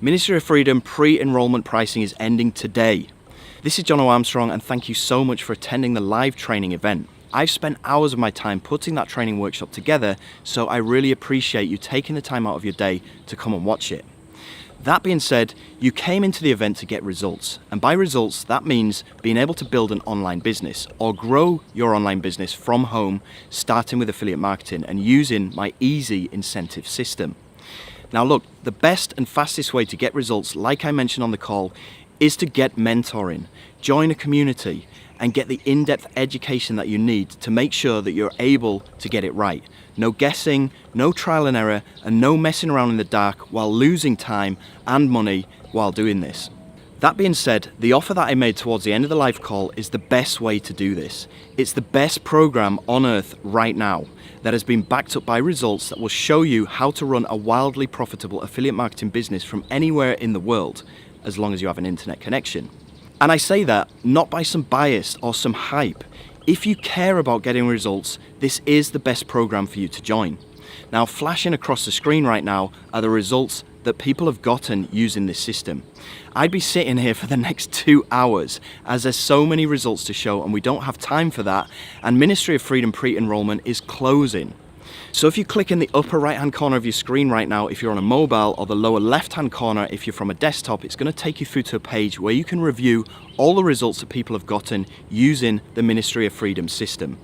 Ministry of Freedom pre-enrollment pricing is ending today. This is Jono Armstrong, and thank you so much for attending the live training event. I've spent hours of my time putting that training workshop together, so I really appreciate you taking the time out of your day to come and watch it. That being said, you came into the event to get results, and by results that means being able to build an online business or grow your online business from home, starting with affiliate marketing and using my easy incentive system. Now look, the best and fastest way to get results, like I mentioned on the call, is to get mentoring, join a community, and get the in-depth education that you need to make sure that you're able to get it right. No guessing, no trial and error, and no messing around in the dark while losing time and money while doing this. That being said, the offer that I made towards the end of the live call is the best way to do this. It's the best program on earth right now that has been backed up by results that will show you how to run a wildly profitable affiliate marketing business from anywhere in the world, as long as you have an internet connection. And I say that not by some bias or some hype. If you care about getting results, this is the best program for you to join. Now, flashing across the screen right now are the results that people have gotten using this system. I'd be sitting here for the next 2 hours as there's so many results to show and we don't have time for that, and Ministry of Freedom pre-enrollment is closing. So if you click in the upper right hand corner of your screen right now if you're on a mobile, or the lower left hand corner if you're from a desktop, it's going to take you through to a page where you can review all the results that people have gotten using the Ministry of Freedom system.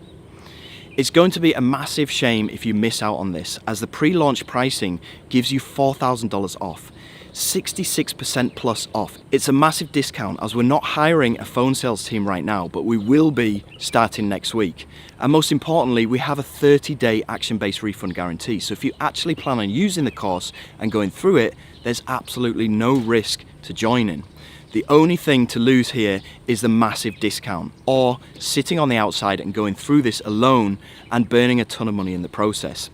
It's going to be a massive shame if you miss out on this, as the pre-launch pricing gives you $4,000 off, 66% plus off. It's a massive discount as we're not hiring a phone sales team right now, but we will be starting next week. And most importantly, we have a 30-day action-based refund guarantee. So if you actually plan on using the course and going through it, there's absolutely no risk to joining. The only thing to lose here is the massive discount, or sitting on the outside and going through this alone and burning a ton of money in the process.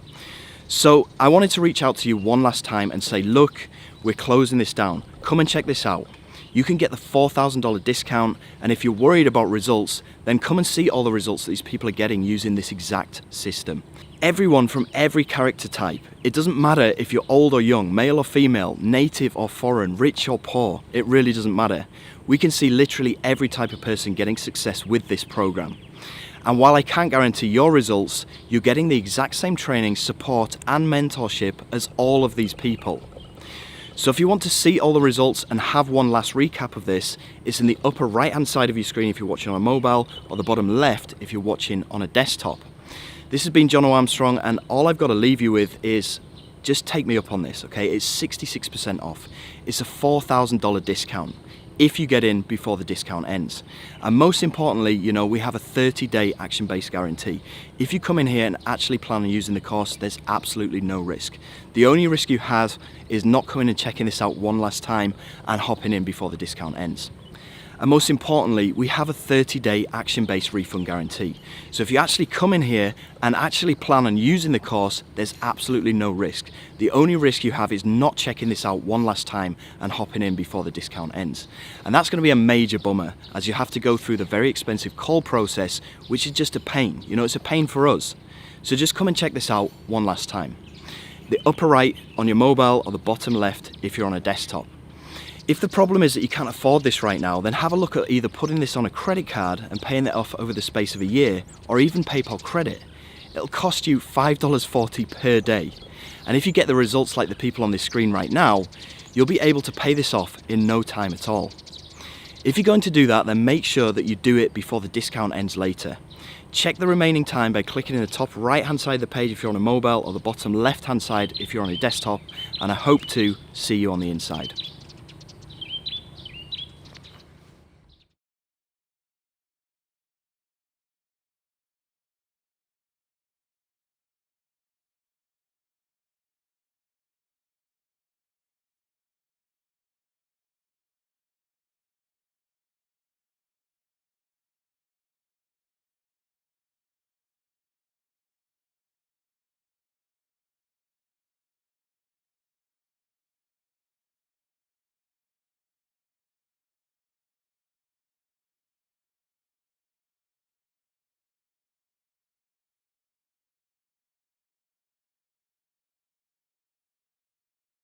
So I wanted to reach out to you one last time and say, look, we're closing this down. Come and check this out. You can get the $4,000 discount, and if you're worried about results, then come and see all the results that these people are getting using this exact system. Everyone from every character type. It doesn't matter if you're old or young, male or female, native or foreign, rich or poor. It really doesn't matter. We can see literally every type of person getting success with this program. And while I can't guarantee your results, you're getting the exact same training, support and mentorship as all of these people. So if you want to see all the results and have one last recap of this, it's in the upper right hand side of your screen if you're watching on a mobile, or the bottom left if you're watching on a desktop. This has been Jono Armstrong, and all I've got to leave you with is just take me up on this, okay? It's 66% off. It's a $4,000 discount if you get in before the discount ends. And most importantly, you know, we have a 30-day action-based guarantee. If you come in here and actually plan on using the course, there's absolutely no risk. The only risk you have is not coming and checking this out one last time and hopping in before the discount ends. And most importantly, we have a 30-day action-based refund guarantee. So if you actually come in here and actually plan on using the course, there's absolutely no risk. The only risk you have is not checking this out one last time and hopping in before the discount ends. And that's going to be a major bummer, as you have to go through the very expensive call process, which is just a pain. You know, it's a pain for us. So just come and check this out one last time. The upper right on your mobile, or the bottom left if you're on a desktop. If the problem is that you can't afford this right now, then have a look at either putting this on a credit card and paying it off over the space of a year, or even PayPal credit. It'll cost you $5.40 per day. And if you get the results like the people on this screen right now, you'll be able to pay this off in no time at all. If you're going to do that, then make sure that you do it before the discount ends later. Check the remaining time by clicking in the top right hand side of the page if you're on a mobile, or the bottom left hand side if you're on a desktop, and I hope to see you on the inside.